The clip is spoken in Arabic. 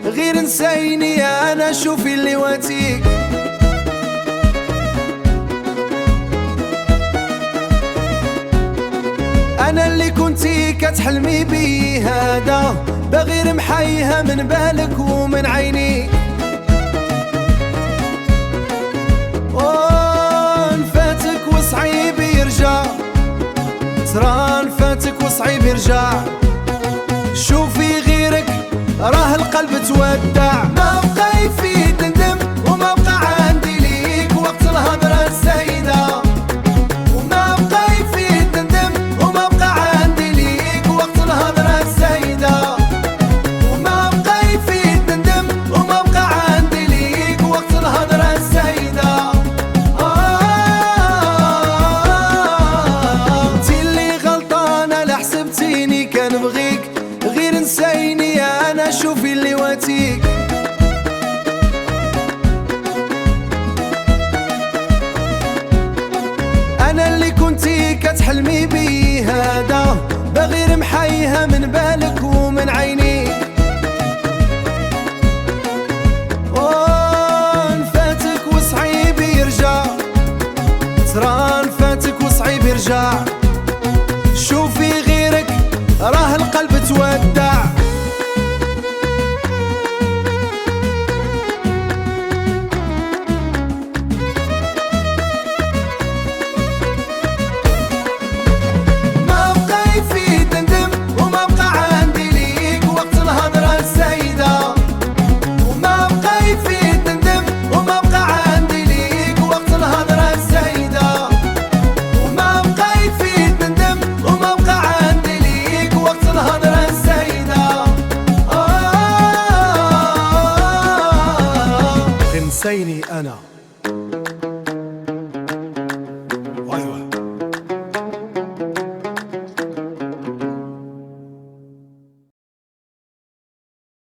غير نسيني انا شوفي اللي واتيك. انا اللي كنتي كتحلمي بيه هذا بغير محيها من بالك ومن عينيك. نفاتك وصعيب يرجع، ترى نفاتك وصعيب يرجع. شوفي غيرك راه القلب تودع. ما بقى يفيد ندم وما بقى عندي ليك وقت الهضرة الزايدة. وما بقى يفيد ندم وما بقى عندي ليك وقت الهضرة الزايدة. وما بقى يفيد ندم وما بقى عندي ليك وقت الهضرة الزايدة. انتي اللي غلطانة لا حسبتيني كنبغيك، غير نسيني انا شوفي اللي واتيك. انا اللي كنتي كتحلمي بيه هذا بغير محيها من بالك ومن عينيك. نفاتك وصعيب يرجع، ترى نفاتك وصعيب يرجع. شوفي غيرك راه القلب تودع. ما بقى يفيد ندم وما بقى عندي ليك وقت الهضرة الزايدة. وما بقى يفيد ندم وما بقى عندي ليك وقت الهضرة الزايدة. وما بقى يفيد ندم وما بقى عندي ليك وقت الهضرة الزايدة. غير نسيني انا. ايوه